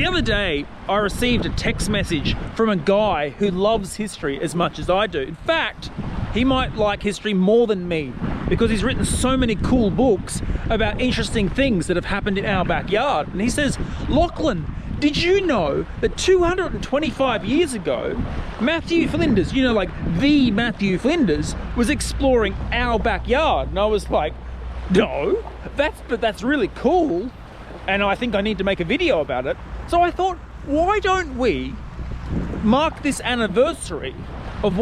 The other day, I received a text message from a guy who loves history as much as I do. In fact, he might like history more than me because he's written so many cool books about interesting things that have happened in our backyard. And he says, Lachlan, did you know that 225 years ago, Matthew Flinders, you know, like the Matthew Flinders, was exploring our backyard? And I was like, no, but that's really cool. And I think I need to make a video about it. So I thought, why don't we mark this anniversary of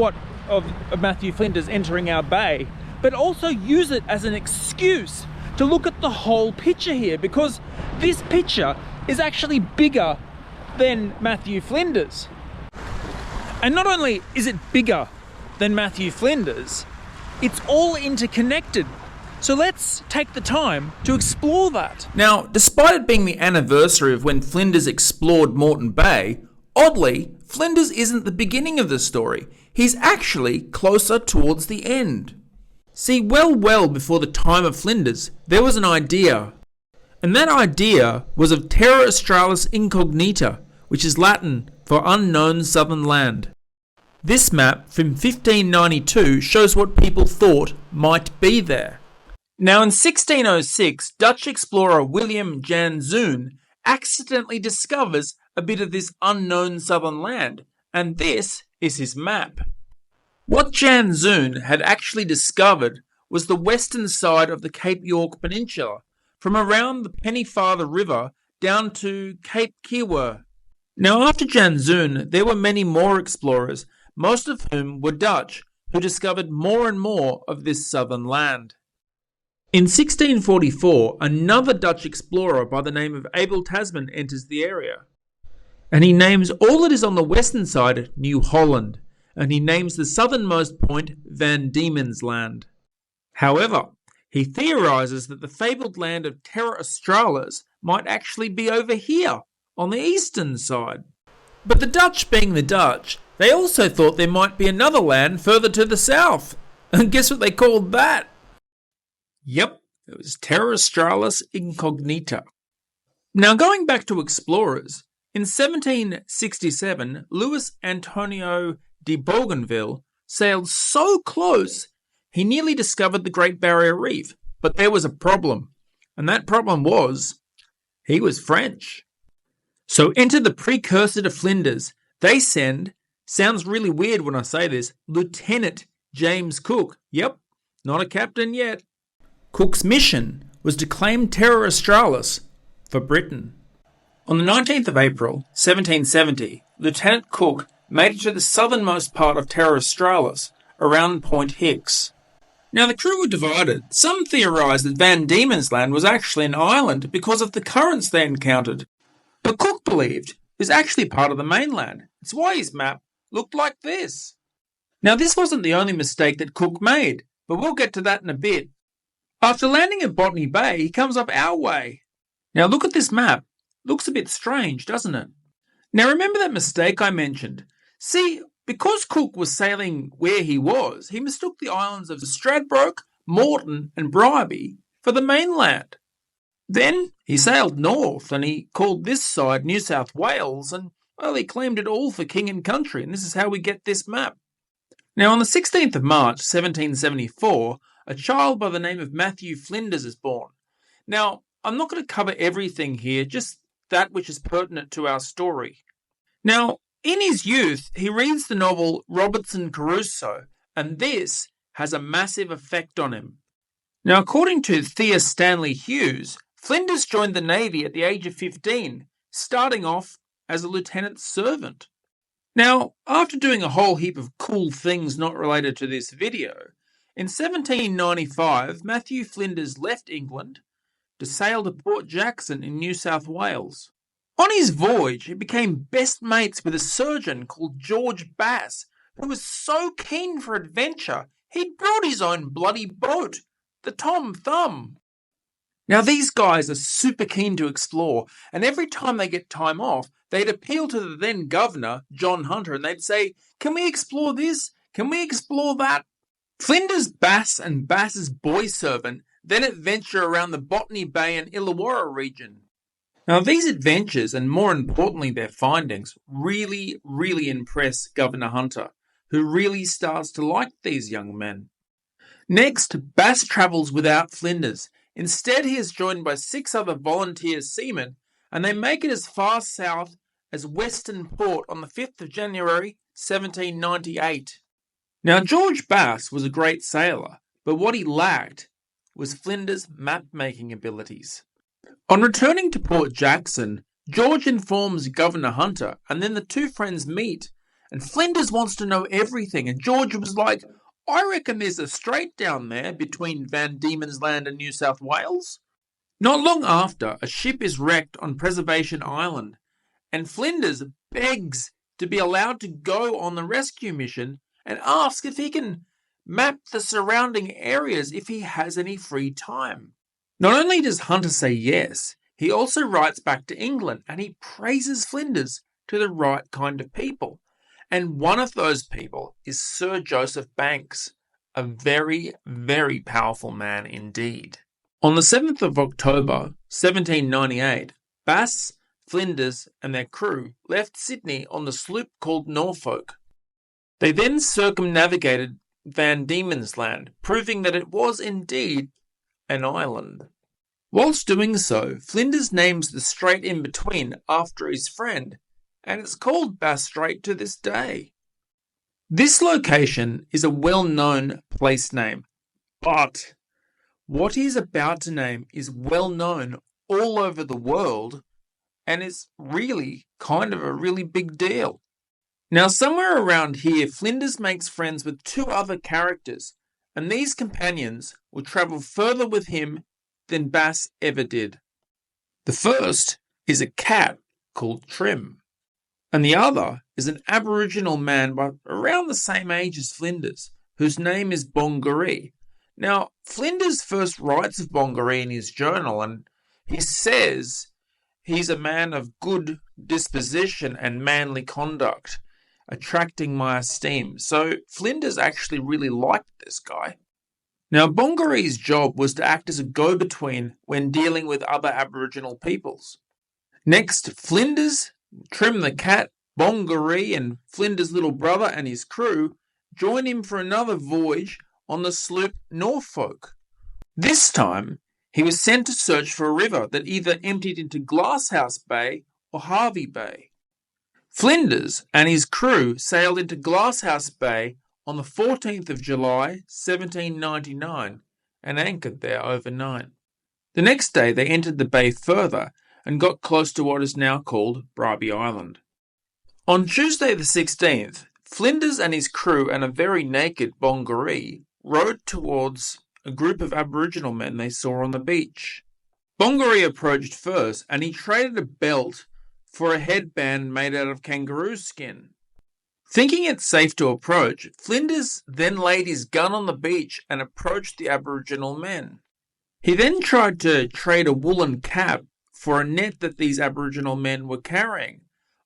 Matthew Flinders entering our bay, but also use it as an excuse to look at the whole picture here, because this picture is actually bigger than Matthew Flinders. And not only is it bigger than Matthew Flinders, it's all interconnected. So let's take the time to explore that. Now, despite it being the anniversary of when Flinders explored Moreton Bay, oddly, Flinders isn't the beginning of the story. He's actually closer towards the end. See, well before the time of Flinders, there was an idea. And that idea was of Terra Australis Incognita, which is Latin for unknown southern land. This map from 1592 shows what people thought might be there. Now in 1606, Dutch explorer Willem Jan Zoon accidentally discovers a bit of this unknown southern land, and this is his map. What Jan Zoon had actually discovered was the western side of the Cape York Peninsula, from around the Pennefather River down to Cape Kiewa. Now after Jan Zoon, there were many more explorers, most of whom were Dutch, who discovered more and more of this southern land. In 1644, another Dutch explorer by the name of Abel Tasman enters the area. And he names all that is on the western side New Holland, and he names the southernmost point Van Diemen's Land. However, he theorises that the fabled land of Terra Australis might actually be over here, on the eastern side. But the Dutch being the Dutch, they also thought there might be another land further to the south. And guess what they called that? Yep, it was Terra Australis Incognita. Now going back to explorers, in 1767, Louis Antonio de Bougainville sailed so close he nearly discovered the Great Barrier Reef, but there was a problem, and that problem was he was French. So enter the precursor to Flinders. They send, sounds really weird when I say this, Lieutenant James Cook. Yep, not a captain yet. Cook's mission was to claim Terra Australis for Britain. On the 19th of April, 1770, Lieutenant Cook made it to the southernmost part of Terra Australis, around Point Hicks. Now the crew were divided. Some theorised that Van Diemen's Land was actually an island because of the currents they encountered. But Cook believed it was actually part of the mainland. It's why his map looked like this. Now this wasn't the only mistake that Cook made, but we'll get to that in a bit. After landing at Botany Bay, he comes up our way. Now look at this map. Looks a bit strange, doesn't it? Now remember that mistake I mentioned? See, because Cook was sailing where he was, he mistook the islands of Stradbroke, Moreton and Bribie for the mainland. Then he sailed north and he called this side New South Wales and, well, he claimed it all for king and country, and this is how we get this map. Now on the 16th of March 1774, a child by the name of Matthew Flinders is born. Now, I'm not going to cover everything here, just that which is pertinent to our story. Now, in his youth, he reads the novel Robinson Crusoe, and this has a massive effect on him. Now, according to Thea Stanley Hughes, Flinders joined the Navy at the age of 15, starting off as a lieutenant's servant. Now, after doing a whole heap of cool things not related to this video, in 1795, Matthew Flinders left England to sail to Port Jackson in New South Wales. On his voyage, he became best mates with a surgeon called George Bass, who was so keen for adventure, he'd brought his own bloody boat, the Tom Thumb. Now these guys are super keen to explore, and every time they get time off, they'd appeal to the then governor, John Hunter, and they'd say, "Can we explore this? Can we explore that?" Flinders, Bass and Bass's boy servant then adventure around the Botany Bay and Illawarra region. Now, these adventures, and more importantly their findings, really impress Governor Hunter, who really starts to like these young men. Next, Bass travels without Flinders. Instead, he is joined by 6 other volunteer seamen, and they make it as far south as Western Port on the 5th of January 1798. Now, George Bass was a great sailor, but what he lacked was Flinders' map-making abilities. On returning to Port Jackson, George informs Governor Hunter, and then the two friends meet, and Flinders wants to know everything, and George was like, I reckon there's a strait down there between Van Diemen's Land and New South Wales. Not long after, a ship is wrecked on Preservation Island, and Flinders begs to be allowed to go on the rescue mission and asks if he can map the surrounding areas if he has any free time. Not only does Hunter say yes, he also writes back to England and he praises Flinders to the right kind of people. And one of those people is Sir Joseph Banks, a very powerful man indeed. On the 7th of October, 1798, Bass, Flinders and their crew left Sydney on the sloop called Norfolk. They then circumnavigated Van Diemen's Land, proving that it was indeed an island. Whilst doing so, Flinders names the strait in between after his friend, and it's called Bass Strait to this day. This location is a well-known place name, but what he is about to name is well known all over the world, and it's really kind of a really big deal. Now, somewhere around here, Flinders makes friends with 2 other characters, and these companions will travel further with him than Bass ever did. The first is a cat called Trim, and the other is an Aboriginal man by around the same age as Flinders, whose name is Bongaree. Now, Flinders first writes of Bongaree in his journal, and he says he's a man of good disposition and manly conduct, attracting my esteem. So Flinders actually really liked this guy. Now, Bongaree's job was to act as a go-between when dealing with other Aboriginal peoples. Next, Flinders, Trim the cat, Bongaree and Flinders' little brother and his crew join him for another voyage on the sloop Norfolk. This time, he was sent to search for a river that either emptied into Glasshouse Bay or Harvey Bay. Flinders and his crew sailed into Glasshouse Bay on the 14th of July, 1799, and anchored there overnight. The next day they entered the bay further and got close to what is now called Bribie Island. On Tuesday the 16th, Flinders and his crew and a very naked Bongaree rowed towards a group of Aboriginal men they saw on the beach. Bongaree approached first and he traded a belt for a headband made out of kangaroo skin. Thinking it safe to approach, Flinders then laid his gun on the beach and approached the Aboriginal men. He then tried to trade a woolen cap for a net that these Aboriginal men were carrying.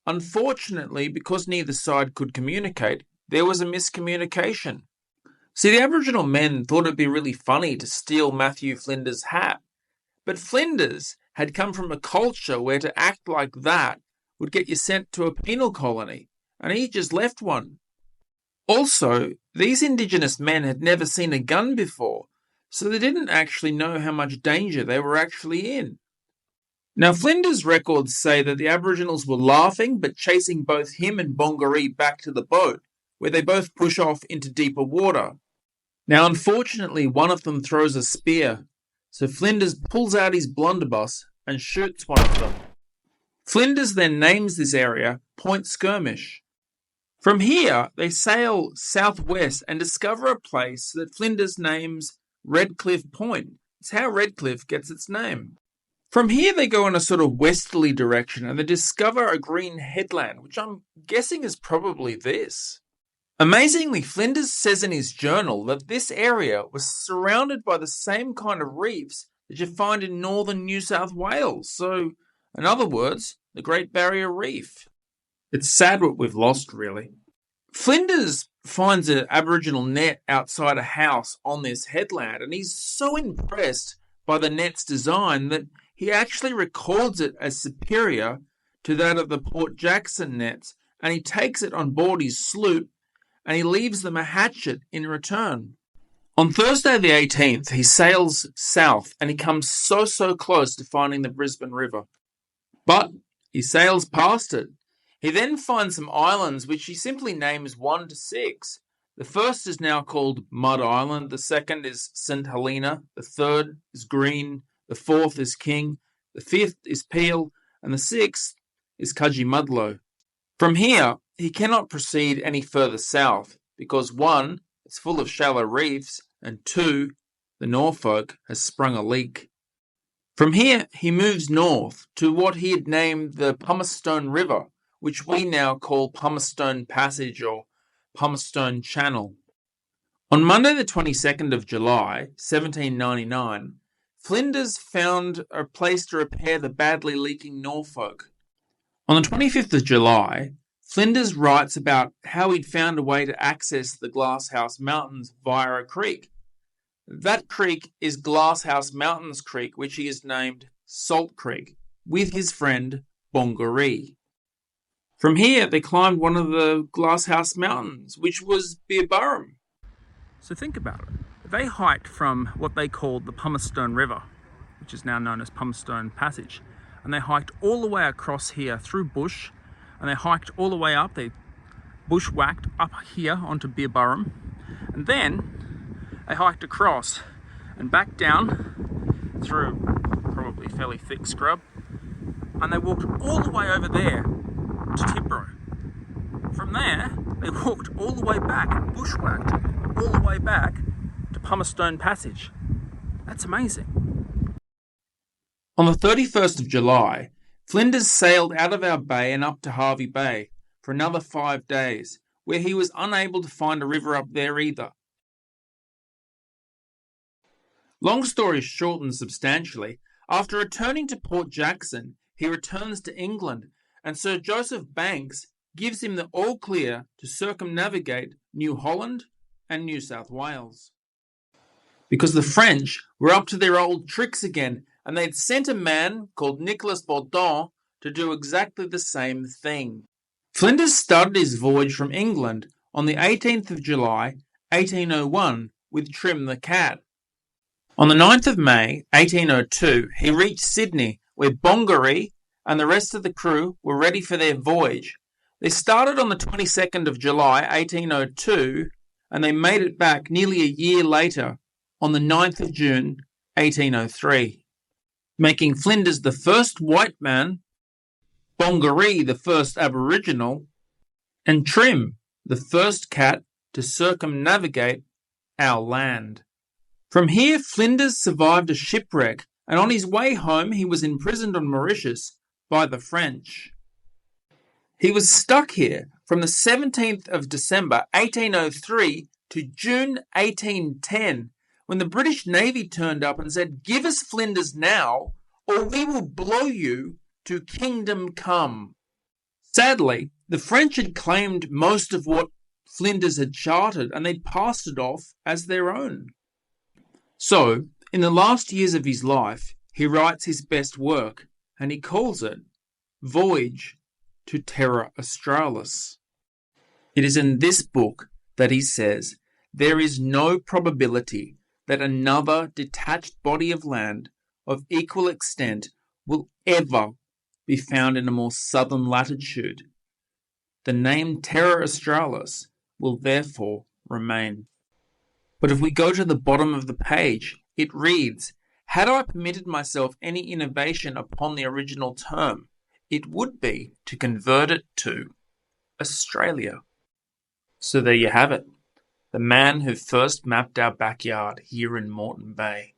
Unfortunately, because neither side could communicate, there was a miscommunication. See, the Aboriginal men thought it'd be really funny to steal Matthew Flinders' hat, but Flinders had come from a culture where to act like that would get you sent to a penal colony, and he just left one. Also, these Indigenous men had never seen a gun before, so they didn't actually know how much danger they were actually in. Now, Flinders' records say that the Aboriginals were laughing but chasing both him and Bongaree back to the boat, where they both push off into deeper water. Now, unfortunately, one of them throws a spear, so Flinders pulls out his blunderbuss and shoots one of them. Flinders then names this area Point Skirmish. From here, they sail southwest and discover a place that Flinders names Redcliffe Point. It's how Redcliffe gets its name. From here, they go in a sort of westerly direction and they discover a green headland, which I'm guessing is probably this. Amazingly, Flinders says in his journal that this area was surrounded by the same kind of reefs that you find in northern New South Wales. So, in other words, the Great Barrier Reef. It's sad what we've lost, really. Flinders finds an Aboriginal net outside a house on this headland, and he's so impressed by the net's design that he actually records it as superior to that of the Port Jackson nets, and he takes it on board his sloop, and he leaves them a hatchet in return. On Thursday the 18th, he sails south, and he comes so close to finding the Brisbane River. But he sails past it. He then finds some islands which he simply names 1 to 6. The first is now called Mud Island, the second is St. Helena, the third is Green, the fourth is King, the fifth is Peel, and the sixth is Cudgee-Mudlow. From here, he cannot proceed any further south, because 1, it's full of shallow reefs, and 2, the Norfolk has sprung a leak. From here, he moves north to what he had named the Pumicestone River, which we now call Pumicestone Passage or Pumicestone Channel. On Monday the 22nd of July, 1799, Flinders found a place to repair the badly leaking Norfolk. On the 25th of July, Flinders writes about how he'd found a way to access the Glasshouse Mountains via a creek. That creek is Glasshouse Mountains Creek, which he has named Salt Creek, with his friend Bongaree. From here, they climbed one of the Glasshouse Mountains, which was Beerburrum. So think about it. They hiked from what they called the Pumicestone River, which is now known as Pumicestone Passage, and they hiked all the way across here through bush, and they hiked all the way up. They bushwhacked up here onto Beerburrum, and then they hiked across and back down through probably fairly thick scrub, and they walked all the way over there to Timbro. From there, they walked all the way back and bushwhacked all the way back to Pumicestone Passage. That's amazing. On the 31st of July, Flinders sailed out of our bay and up to Hervey Bay for another 5 days, where he was unable to find a river up there either. Long story shortened substantially, after returning to Port Jackson, he returns to England, and Sir Joseph Banks gives him the all clear to circumnavigate New Holland and New South Wales. Because the French were up to their old tricks again, and they'd sent a man called Nicolas Baudin to do exactly the same thing. Flinders started his voyage from England on the 18th of July, 1801, with Trim the cat. On the 9th of May, 1802, he reached Sydney, where Bongaree and the rest of the crew were ready for their voyage. They started on the 22nd of July, 1802, and they made it back nearly a year later, on the 9th of June, 1803, making Flinders the first white man, Bongaree the first Aboriginal, and Trim the first cat to circumnavigate our land. From here, Flinders survived a shipwreck, and on his way home he was imprisoned on Mauritius by the French. He was stuck here from the 17th of December 1803 to June 1810, when the British Navy turned up and said, "Give us Flinders now, or we will blow you to kingdom come." Sadly, the French had claimed most of what Flinders had charted, and they'd passed it off as their own. So, in the last years of his life, he writes his best work, and he calls it Voyage to Terra Australis. It is in this book that he says, there is no probability that another detached body of land of equal extent will ever be found in a more southern latitude. The name Terra Australis will therefore remain. But if we go to the bottom of the page, it reads, had I permitted myself any innovation upon the original term, it would be to convert it to Australia. So there you have it. The man who first mapped our backyard here in Moreton Bay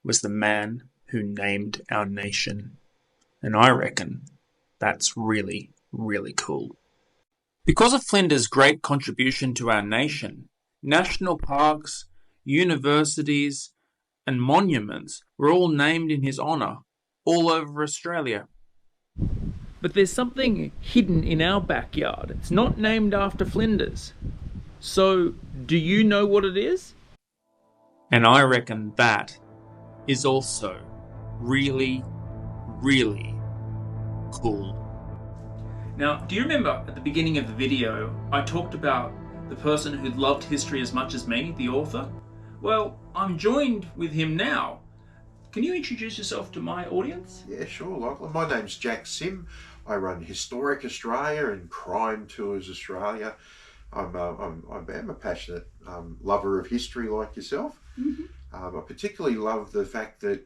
was the man who named our nation. And I reckon that's really, really cool. Because of Flinders' great contribution to our nation, national parks, universities, and monuments were all named in his honour all over Australia. But there's something hidden in our backyard. It's not named after Flinders. So, do you know what it is? And I reckon that is also really, really cool. Now, do you remember at the beginning of the video, I talked about the person who loved history as much as me, the author? Well, I'm joined with him now. Can you introduce yourself to my audience? Yeah, sure, Lachlan. My name's Jack Sim. I run Historic Australia and Crime Tours Australia. I'm a passionate lover of history like yourself. Mm-hmm. I particularly love the fact that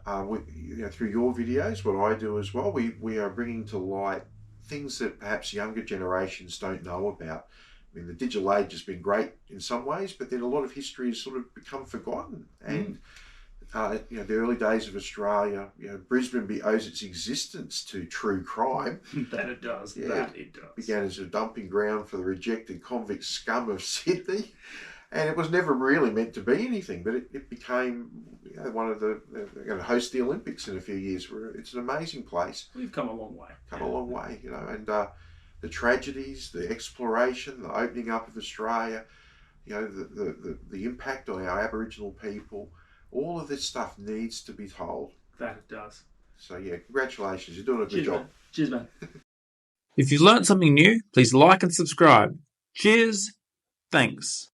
through your videos, what I do as well, we are bringing to light things that perhaps younger generations don't know about. I mean, the digital age has been great in some ways, but then a lot of history has sort of become forgotten. And the early days of Australia, Brisbane owes its existence to true crime. That it does. Yeah, That it does. Began as a dumping ground for the rejected convict scum of Sydney, and it was never really meant to be anything. But it became one of the going to host the Olympics in a few years. Where it's an amazing place. We've come a long way. Come a long way, and the tragedies, the exploration, the opening up of Australia, the impact on our Aboriginal people. All of this stuff needs to be told. That it does. So yeah, congratulations. You're doing a good Cheers, job. man. Cheers, man. If you've learnt something new, please like and subscribe. Cheers. Thanks.